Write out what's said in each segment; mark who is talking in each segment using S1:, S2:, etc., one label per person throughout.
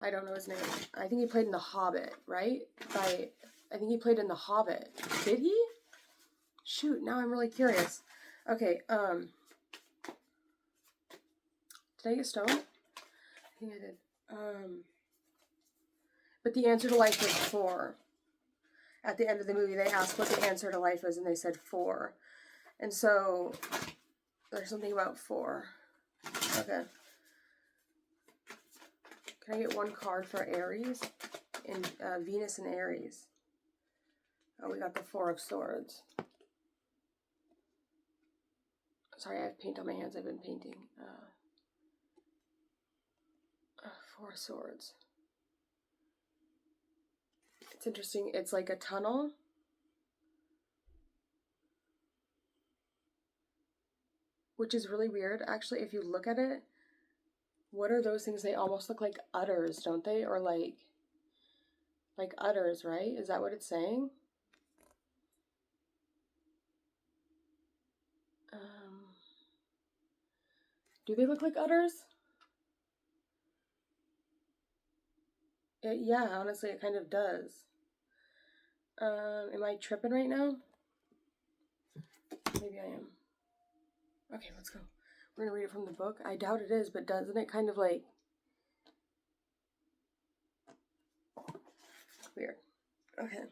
S1: I don't know his name. I think he played in The Hobbit, right? I think he played in The Hobbit. Did he? Shoot, now I'm really curious. Okay, did I get stoned? I think I did. But the answer to life was 4. At the end of the movie, they asked what the answer to life is, and they said 4. And so, there's something about 4. Okay. Can I get 1 card for Aries? In Venus and Aries. Oh, we got the 4 of Swords. Sorry, I have paint on my hands. I've been painting. 4 Swords. It's interesting. It's like a tunnel. Which is really weird. Actually, if you look at it, what are those things? They almost look like udders, don't they? Or like udders, right? Is that what it's saying? Do they look like udders? Yeah, honestly, it kind of does. Am I tripping right now? Maybe I am. Okay, let's go. We're gonna read it from the book. I doubt it is, but doesn't it kind of like... Weird. Okay.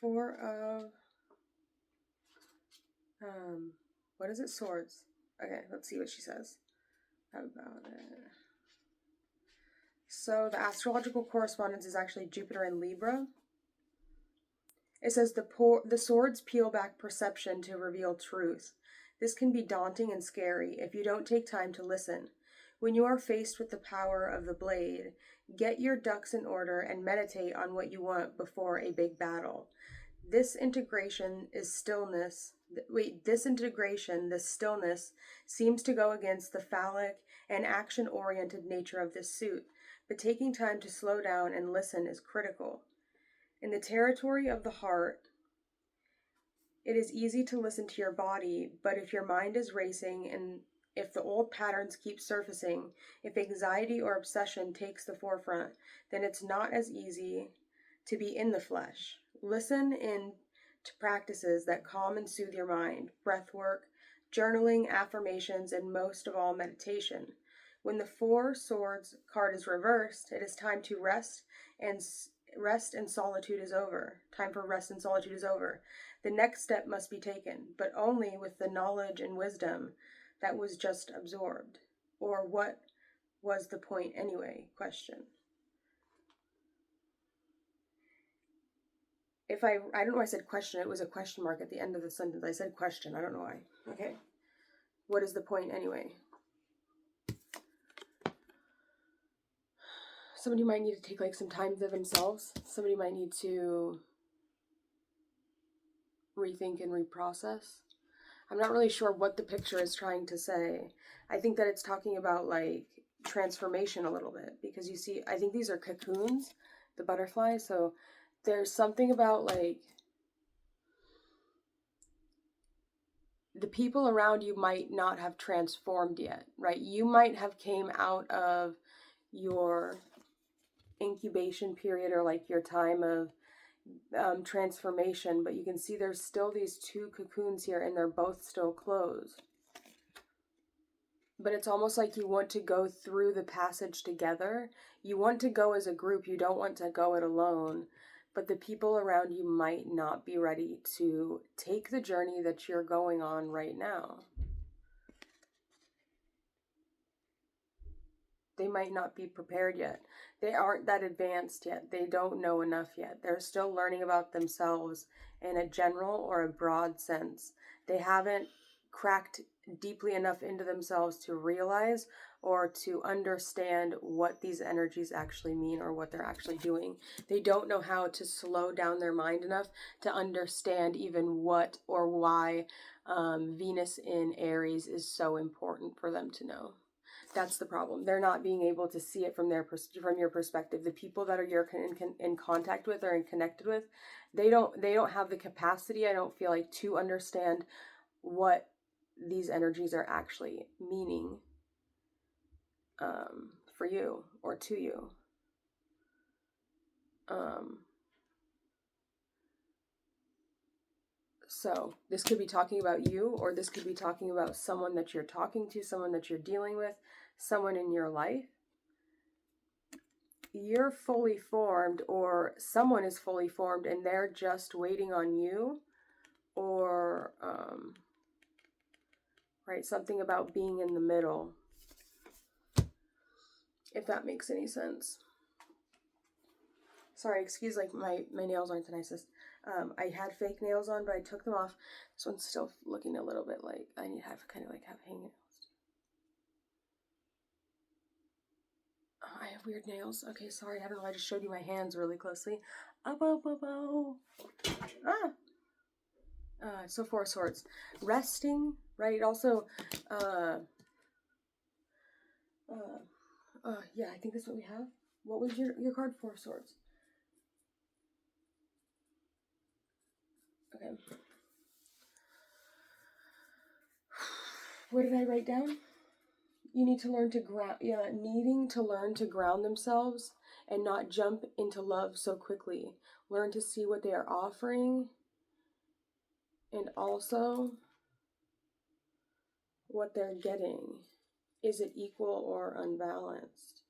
S1: 4 of... what is it? Swords. Okay, let's see what she says about it. So the astrological correspondence is actually Jupiter in Libra. It says the swords peel back perception to reveal truth. This can be daunting and scary if you don't take time to listen. When you are faced with the power of the blade, get your ducks in order and meditate on what you want before a big battle. This integration, this stillness, seems to go against the phallic and action-oriented nature of this suit, but taking time to slow down and listen is critical. In the territory of the heart, it is easy to listen to your body, but if your mind is racing and if the old patterns keep surfacing, if anxiety or obsession takes the forefront, then it's not as easy to be in the flesh. Listen in to practices that calm and soothe your mind, breath work, journaling, affirmations, and most of all, meditation. When the 4 Swords card is reversed, it is time to rest and solitude is over. Time for rest and solitude is over. The next step must be taken, but only with the knowledge and wisdom that was just absorbed. Or what was the point anyway? Question. I don't know why I said question. It was a question mark at the end of the sentence. I said question. I don't know why. Okay. What is the point anyway? Somebody might need to take like some time to themselves. Somebody might need to rethink and reprocess. I'm not really sure what the picture is trying to say. I think that it's talking about like transformation a little bit, because you see, I think these are cocoons, the butterflies. So there's something about like the people around you might not have transformed yet, right? You might have came out of your incubation period or like your time of transformation, but you can see there's still these 2 cocoons here and they're both still closed. But it's almost like you want to go through the passage together. You want to go as a group. You don't want to go it alone. But the people around you might not be ready to take the journey that you're going on right now. They might not be prepared yet. They aren't that advanced yet. They don't know enough yet. They're still learning about themselves in a general or a broad sense. They haven't cracked deeply enough into themselves to realize or to understand what these energies actually mean or what they're actually doing. They don't know how to slow down their mind enough to understand even what or why Venus in Aries is so important for them to know. That's the problem. They're not being able to see it from your perspective. The people that you're in contact with or in connected with, they don't have the capacity, I don't feel like, to understand what these energies are actually meaning for you or to you. So this could be talking about you, or this could be talking about someone that you're talking to, someone that you're dealing with, someone in your life. You're fully formed, or someone is fully formed and they're just waiting on you, or right, something about being in the middle, if that makes any sense. Sorry, excuse, like my nails aren't the nicest. I had fake nails on, but I took them off. This one's still looking a little bit like I need to have kind of like have hangnails. I have weird nails. Okay, sorry, I don't know. I just showed you my hands really closely. So 4 swords. Resting, right? Also, yeah, I think that's what we have. What was your card? 4 swords. Okay. What did I write down? You need to learn to needing to learn to ground themselves and not jump into love so quickly. Learn to see what they are offering and also what they're getting. Is it equal or unbalanced?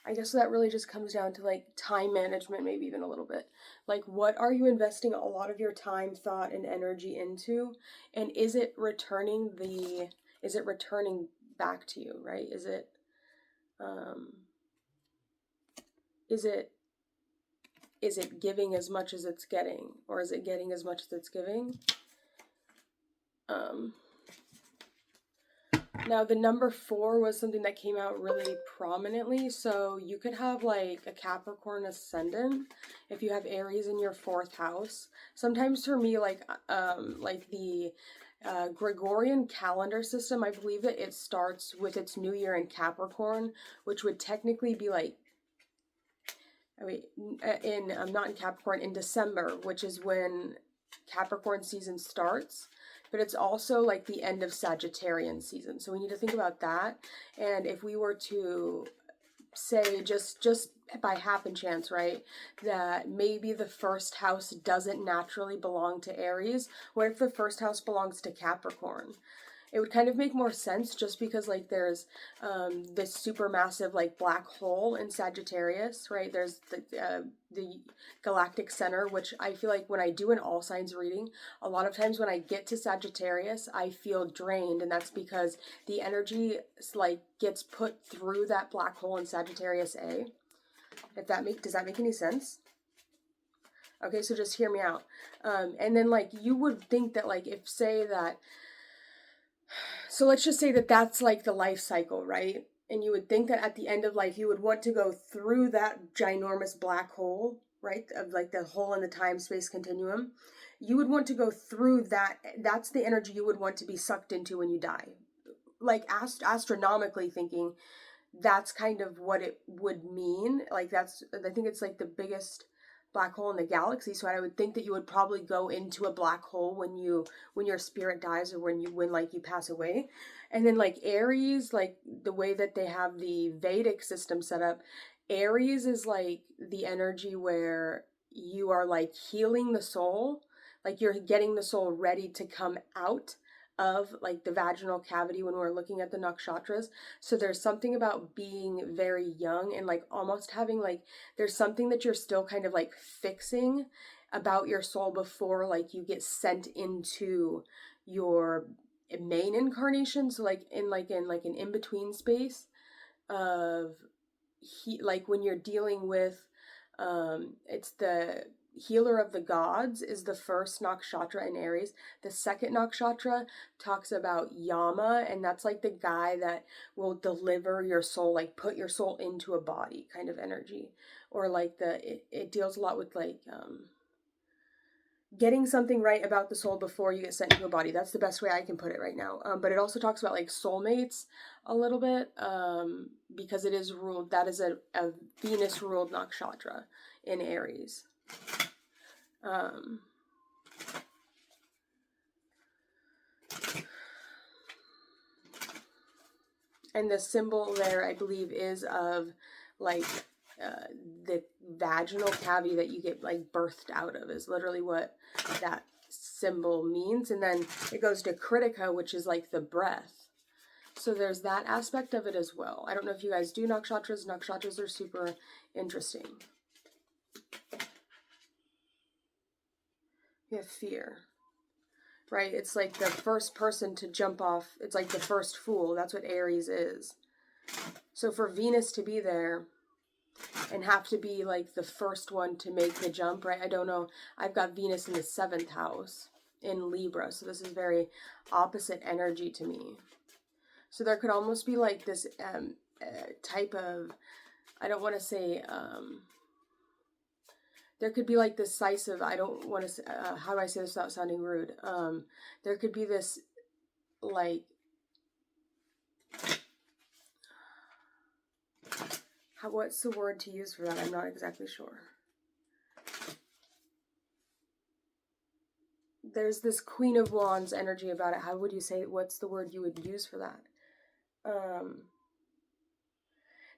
S1: I guess that really just comes down to like time management, maybe even a little bit. Like, what are you investing a lot of your time, thought, and energy into? And is it returning back to you, right? Is it giving as much as it's getting, or is it getting as much as it's giving? Now, the number 4 was something that came out really prominently. So you could have like a Capricorn ascendant if you have Aries in your 4th house. Sometimes for me, like the Gregorian calendar system, I believe that it starts with its new year in Capricorn, which would technically be like, not in Capricorn, in December, which is when Capricorn season starts. But it's also like the end of Sagittarian season. So we need to think about that. And if we were to say just by happen chance, right, that maybe the 1st house doesn't naturally belong to Aries, what if the 1st house belongs to Capricorn? It would kind of make more sense, just because like there's this super massive like black hole in Sagittarius, right? There's the galactic center, which I feel like when I do an all signs reading, a lot of times when I get to Sagittarius, I feel drained, and that's because the energy like gets put through that black hole in Sagittarius A. Does that make any sense? Okay, so just hear me out. And then like you would think that like so let's just say that that's like the life cycle, right? And you would think that at the end of life, you would want to go through that ginormous black hole, right? Of like the hole in the time-space continuum. You would want to go through that. That's the energy you would want to be sucked into when you die. Like astronomically thinking, that's kind of what it would mean. Like I think it's like the biggest black hole in the galaxy, so I would think that you would probably go into a black hole when your spirit dies, or when like you pass away. And then like Aries, like the way that they have the Vedic system set up, Aries is like the energy where you are like healing the soul, like you're getting the soul ready to come out of like the vaginal cavity when we're looking at the nakshatras. So there's something about being very young and like almost having like, there's something that you're still kind of like fixing about your soul before like you get sent into your main incarnation. So like in an in-between space of like when you're dealing with it's the healer of the gods is the 1st nakshatra in Aries. The 2nd nakshatra talks about Yama, and that's like the guy that will deliver your soul, like put your soul into a body kind of energy. Or like it deals a lot with like getting something right about the soul before you get sent into a body. That's the best way I can put it right now. But it also talks about like soulmates a little bit, because it is ruled, that is a Venus ruled nakshatra in Aries. And the symbol there, I believe, is of like the vaginal cavity that you get like birthed out of, is literally what that symbol means. And then it goes to Kritika, which is like the breath. So there's that aspect of it as well. I don't know if you guys do nakshatras. Nakshatras are super interesting. You have fear, right? It's like the first person to jump off. It's like the first fool. That's what Aries is. So for Venus to be there and have to be like the first one to make the jump, right? I don't know. I've got Venus in the 7th house in Libra. So this is very opposite energy to me. So there could almost be like this type of, I don't want to say, there could be like decisive, I don't want to, how do I say this without sounding rude? There could be this like, what's the word to use for that? I'm not exactly sure. There's this Queen of Wands energy about it. How would you say, what's the word you would use for that?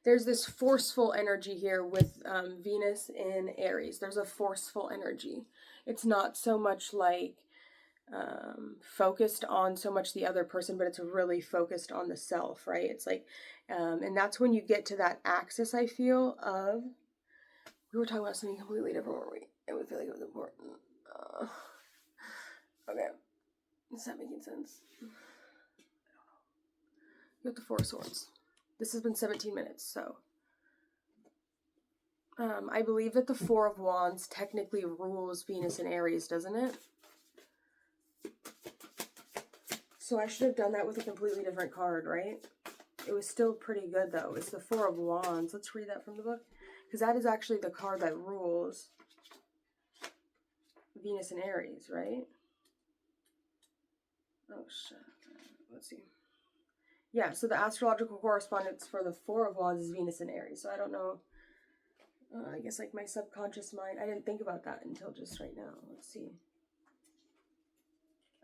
S1: There's this forceful energy here with Venus in Aries. There's a forceful energy. It's not so much like focused on so much the other person, but it's really focused on the self, right? It's like, and that's when you get to that axis, I feel, of, we were talking about something completely different, weren't we? It would feel like it was important. Okay. Is that making sense? I don't know. You got the 4 of Swords. This has been 17 minutes, so. I believe that the 4 of Wands technically rules Venus and Aries, doesn't it? So I should have done that with a completely different card, right? It was still pretty good, though. It's the 4 of Wands. Let's read that from the book. Because that is actually the card that rules Venus and Aries, right? Oh, shit. Let's see. Yeah, so the astrological correspondence for the 4 of Wands is Venus and Aries. So I don't know. I guess like my subconscious mind, I didn't think about that until just right now. Let's see.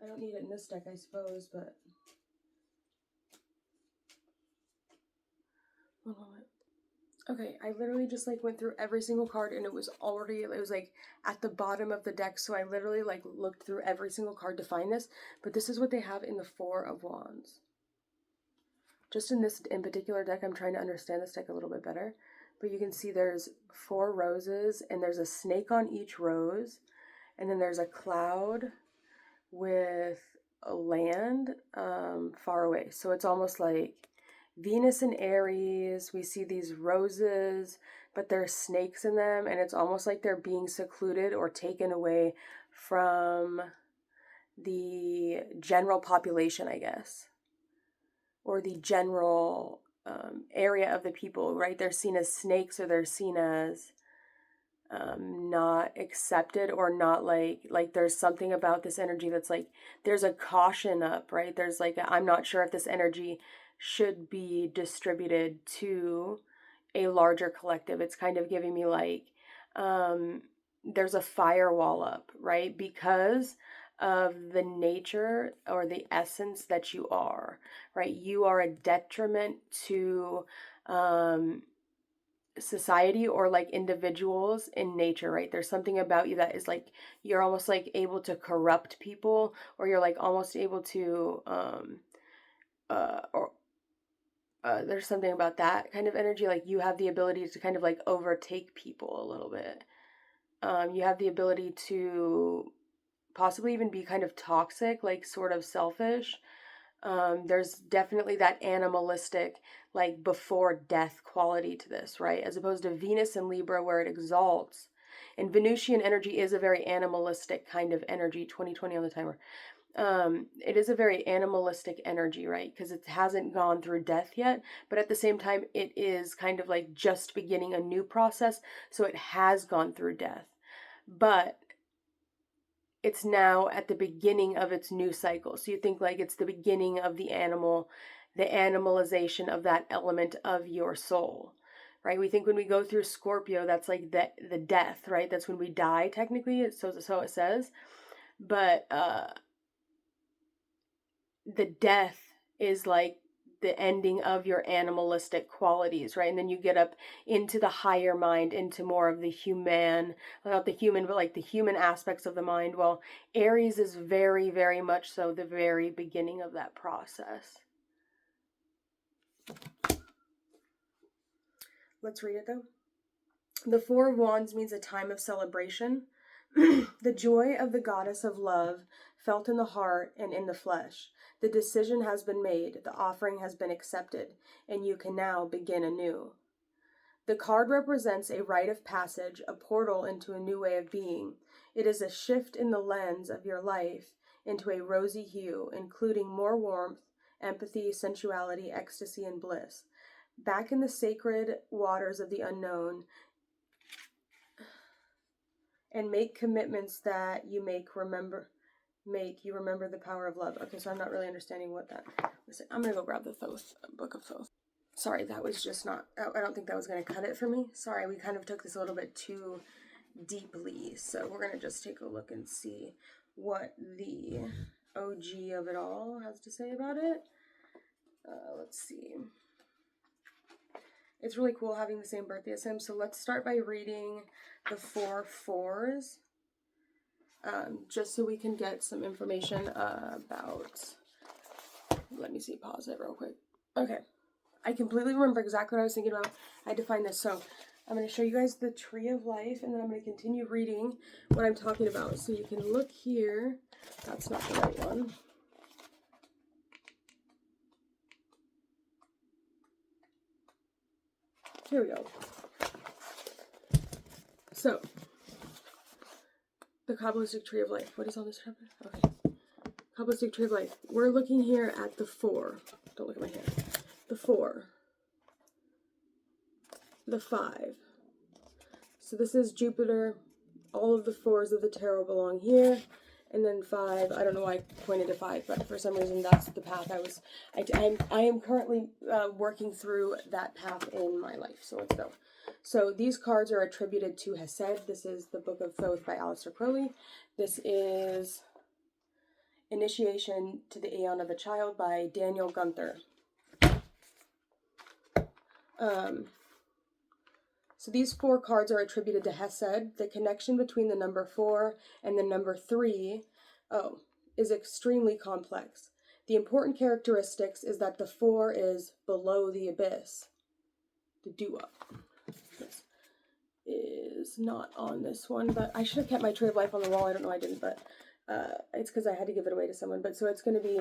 S1: I don't need it in this deck, I suppose, but... One moment. Okay, I literally just like went through every single card and it was like at the bottom of the deck. So I literally like looked through every single card to find this. But this is what they have in the 4 of Wands. Just in this in particular deck, I'm trying to understand this deck a little bit better. But you can see there's 4 roses and there's a snake on each rose. And then there's a cloud with a land far away. So it's almost like Venus and Aries. We see these roses, but there's snakes in them. And it's almost like they're being secluded or taken away from the general population, I guess. Or the general area of the people, right? They're seen as snakes, or they're seen as not accepted, or not like there's something about this energy that's like, there's a caution up, right? There's like, I'm not sure if this energy should be distributed to a larger collective. It's kind of giving me like, there's a firewall up, right? Because of the nature or the essence that you are, right? You are a detriment to society or like individuals in nature, right? There's something about you that is like, you're almost like able to corrupt people, or you're like almost able to there's something about that kind of energy, like you have the ability to kind of like overtake people a little bit. You have the ability to possibly even be kind of toxic, like sort of selfish. There's definitely that animalistic, like before death quality to this, right? As opposed to Venus and Libra, where it exalts. And Venusian energy is a very animalistic kind of energy. 2020 on the timer. It is a very animalistic energy, right? Because it hasn't gone through death yet, but at the same time, it is kind of like just beginning a new process. So it has gone through death, but it's now at the beginning of its new cycle. So you think like it's the beginning of the animalization of that element of your soul, right? We think when we go through Scorpio, that's like the death, right? That's when we die, technically, so it says. But the death is like the ending of your animalistic qualities, right? And then you get up into the higher mind, into more of the human, not the human, but like the human aspects of the mind. Well, Aries is very, very much so the very beginning of that process. Let's read it though. The Four of Wands means a time of celebration. The joy of the goddess of love felt in the heart and in the flesh. The decision has been made, the offering has been accepted, and you can now begin anew. The card represents a rite of passage, a portal into a new way of being. It is a shift in the lens of your life into a rosy hue, including more warmth, empathy, sensuality, ecstasy, and bliss. Back in the sacred waters of the unknown, and make commitments that you remember the power of love. Okay, so I'm not really understanding what that. Listen, I'm gonna go grab the Thoth, Book of Thoth. Sorry, that was just not. I don't think that was gonna cut it for me. Sorry, we kind of took this a little bit too deeply. So we're gonna just take a look and see what the OG of it all has to say about it. Let's see. It's really cool having the same birthday as him. So let's start by reading the 4 fours. Just so we can get some information about, let me see, pause it real quick. Okay, I completely remember exactly what I was thinking about. I had to find this, so I'm going to show you guys the Tree of Life, and then I'm going to continue reading what I'm talking about. So you can look here. That's not the right one. Here we go. So, the Kabbalistic Tree of Life. What is on this chapter? Okay. Kabbalistic Tree of Life. We're looking here at the 4. Don't look at my hand. The 4. The 5. So this is Jupiter. All of the 4s of the tarot belong here. And then 5. I don't know why I pointed to 5, but for some reason that's the path I am currently working through that path in my life. So let's go. So these cards are attributed to Hesed. This is the Book of Thoth by Aleister Crowley. This is Initiation to the Aeon of a Child by Daniel Gunther. So these 4 cards are attributed to Hesed. The connection between the number 4 and the number 3, is extremely complex. The important characteristics is that the 4 is below the abyss. The do-up. This is not on this one, but I should have kept my Tree of Life on the wall. I don't know why I didn't, but it's because I had to give it away to someone. But so it's going to be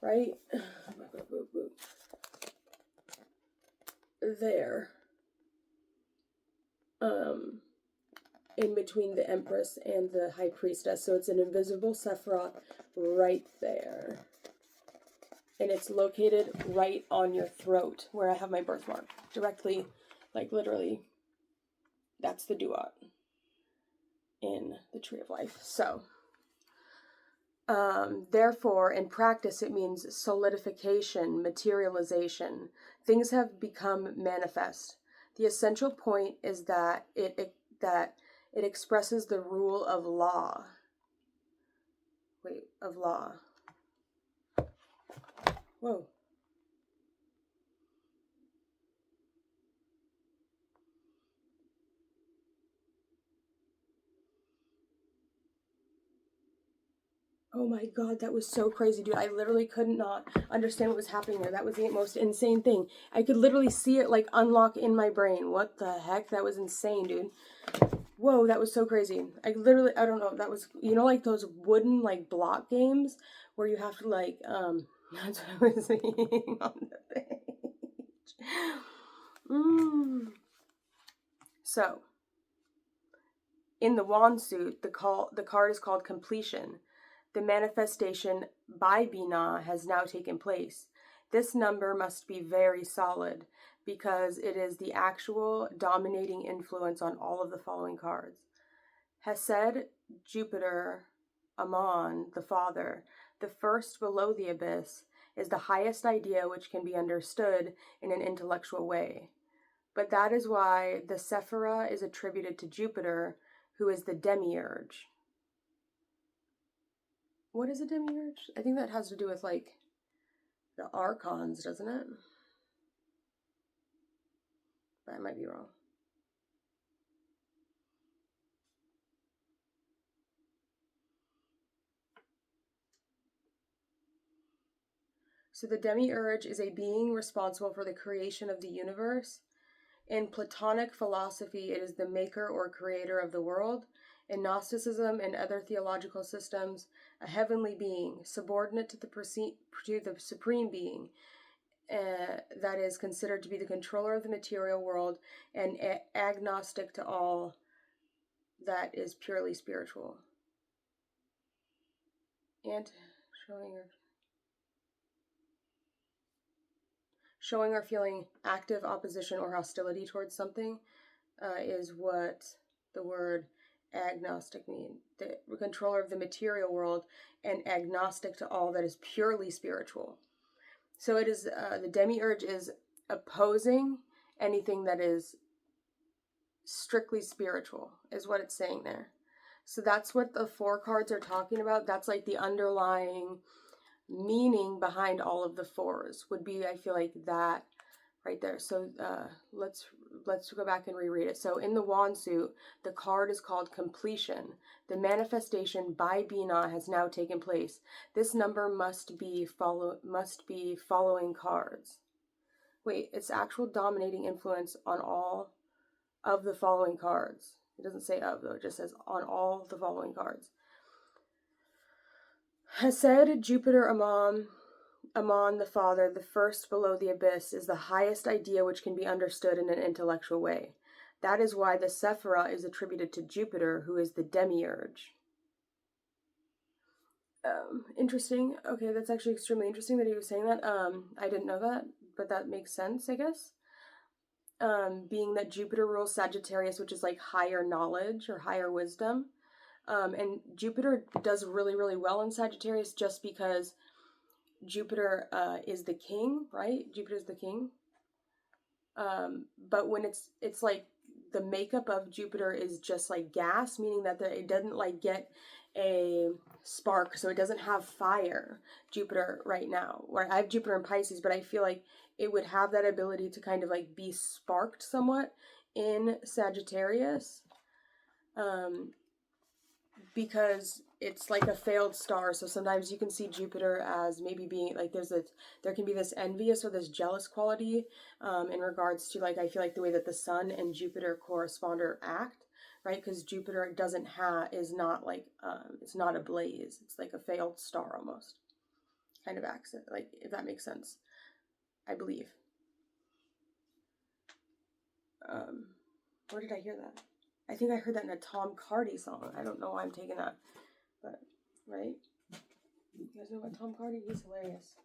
S1: right there. In between the Empress and the High Priestess. So it's an invisible Sephiroth right there. And it's located right on your throat, where I have my birthmark. Directly, like literally, that's the duat in the Tree of Life. So, therefore, in practice, it means solidification, materialization. Things have become manifest. The essential point is that it expresses the rule of law. Of law. Whoa. Oh my god, that was so crazy, dude. I literally could not understand what was happening there. That was the most insane thing. I could literally see it like unlock in my brain. What the heck? That was insane, dude. Whoa, that was so crazy. I don't know, that was, you know, like those wooden like block games where you have to like, that's what I was seeing on the page. So, in the wand suit, the card is called completion. The manifestation by Binah has now taken place. This number must be very solid because it is the actual dominating influence on all of the following cards. Hesed, Jupiter, Ammon, the Father, the first below the abyss, is the highest idea which can be understood in an intellectual way. But that is why the Sephirah is attributed to Jupiter, who is the demiurge. What is a demiurge? I think that has to do with like the archons, doesn't it? But I might be wrong. So the demiurge is a being responsible for the creation of the universe. In Platonic philosophy, it is the maker or creator of the world. In Gnosticism and other theological systems, a heavenly being, subordinate to the supreme being, that is considered to be the controller of the material world and agnostic to all that is purely spiritual. And showing or feeling active opposition or hostility towards something is what the word agnostic means. The controller of the material world and agnostic to all that is purely spiritual. So it is the demiurge is opposing anything that is strictly spiritual, is what it's saying there. So that's what the 4 cards are talking about. That's like the underlying meaning behind all of the 4s would be, I feel like, that right there. So let's go back and reread it. So in the wand suit, the card is called completion. The manifestation by Bina has now taken place. This number must be following cards. Wait, it's actual dominating influence on all of the following cards. It doesn't say of, though. It just says on all the following cards. Hesed, Jupiter, Amon, the Father, the first below the abyss, is the highest idea which can be understood in an intellectual way. That is why the Sephirah is attributed to Jupiter, who is the demiurge. Interesting. Okay, that's actually extremely interesting that he was saying that. I didn't know that, but that makes sense, I guess. Being that Jupiter rules Sagittarius, which is like higher knowledge or higher wisdom. And Jupiter does really, really well in Sagittarius just because Jupiter is the king, right? Jupiter is the king. But when it's like the makeup of Jupiter is just like gas, meaning that it doesn't like get a spark, so it doesn't have fire. Jupiter right now, where I have Jupiter in Pisces, but I feel like it would have that ability to kind of like be sparked somewhat in Sagittarius, because it's like a failed star. So sometimes you can see Jupiter as maybe being like there can be this envious or this jealous quality in regards to, like, I feel like the way that the sun and Jupiter correspond or act, right? Because Jupiter is not like it's not a blaze. It's like a failed star almost, kind of acts it, like, if that makes sense, I believe. Where did I hear that? I think I heard that in a Tom Cardy song. I don't know why I'm taking that, but, right? You guys know about Tom Cardy? He's hilarious.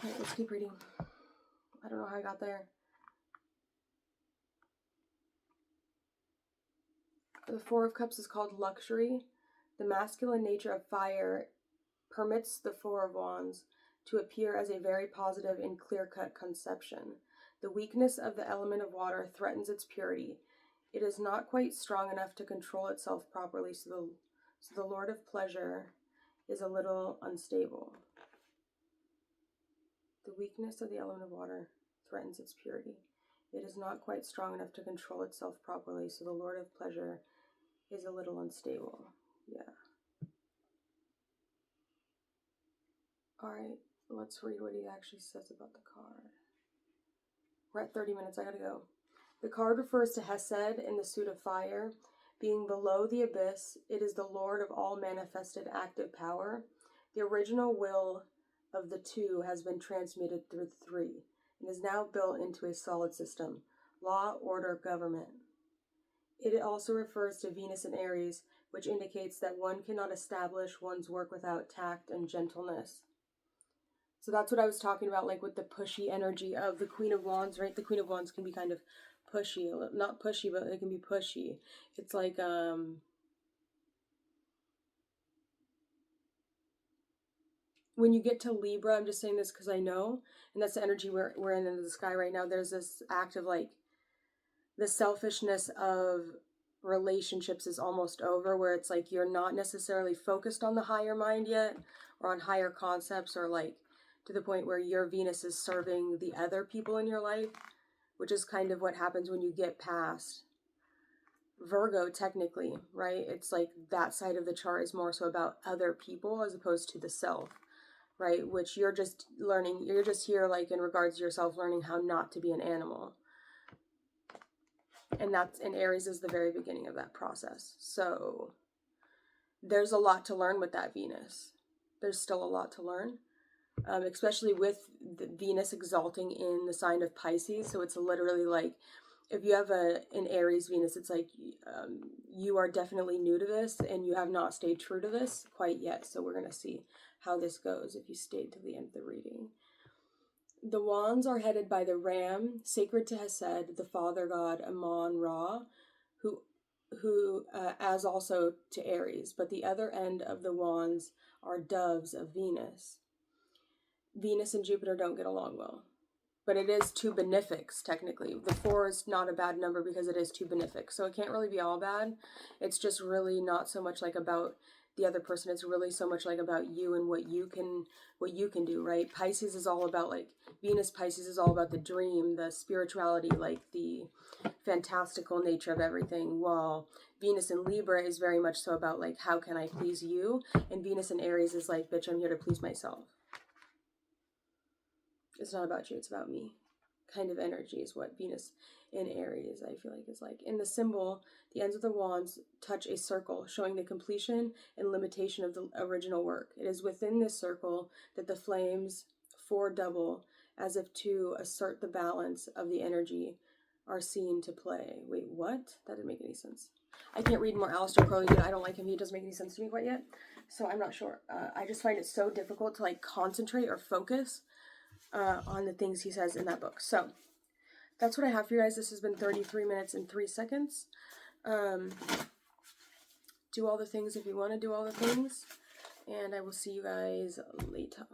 S1: Alright, let's keep reading. I don't know how I got there. The 4 of Cups is called luxury. The masculine nature of fire permits the 4 of Wands to appear as a very positive and clear-cut conception. The weakness of the element of water threatens its purity. It is not quite strong enough to control itself properly, so the Lord of Pleasure is a little unstable. The weakness of the element of water threatens its purity. It is not quite strong enough to control itself properly, so the Lord of Pleasure is a little unstable. Yeah. Alright, let's read what he actually says about the card. We're at 30 minutes, I gotta go. The card refers to Hesed in the suit of fire. Being below the abyss, it is the Lord of all manifested active power. The original will of the 2 has been transmuted through the 3 and is now built into a solid system: law, order, government. It also refers to Venus and Aries, which indicates that one cannot establish one's work without tact and gentleness. So that's what I was talking about, like with the pushy energy of the Queen of Wands, right? The Queen of Wands can be kind of pushy, not pushy, but it can be pushy. It's like, when you get to Libra, I'm just saying this because I know, and that's the energy we're in the sky right now, there's this act of like the selfishness of relationships is almost over, where it's like you're not necessarily focused on the higher mind yet, or on higher concepts, or like to the point where your Venus is serving the other people in your life, which is kind of what happens when you get past Virgo, technically, right? It's like that side of the chart is more so about other people as opposed to the self, right? Which you're just learning, you're just here like in regards to yourself, learning how not to be an animal. And that's, and Aries is the very beginning of that process. So there's a lot to learn with that Venus. There's still a lot to learn, especially with the Venus exalting in the sign of Pisces. So it's literally like, if you have an Aries Venus, it's like you are definitely new to this and you have not stayed true to this quite yet. So we're going to see how this goes if you stayed to the end of the reading. The wands are headed by the ram, sacred to Hesed, the father god Amon-Ra, who as also to Aries, but the other end of the wands are doves of Venus. Venus and Jupiter don't get along well, but it is two benefics, technically. The 4 is not a bad number because it is two benefics, so it can't really be all bad. It's just really not so much like about the other person. It's really so much like about you and what you can do, right? Pisces is all about, like, Venus Pisces is all about the dream, the spirituality, like the fantastical nature of everything, while Venus in Libra is very much so about, like, how can I please you? And Venus in Aries is like, bitch, I'm here to please myself. It's not about you, it's about me. Kind of energy is what Venus in Aries, I feel like, is like. In the symbol, the ends of the wands touch a circle, showing the completion and limitation of the original work. It is within this circle that the flames double, as if to assert the balance of the energy, are seen to play. Wait, what? That didn't make any sense. I can't read more Aleister Crowley. I don't like him. He doesn't make any sense to me quite yet. So I'm not sure. I just find it so difficult to, like, concentrate or focus on the things he says in that book. So that's what I have for you guys. This has been 33 minutes and 3 seconds. Do all the things if you want to do all the things, and I will see you guys later.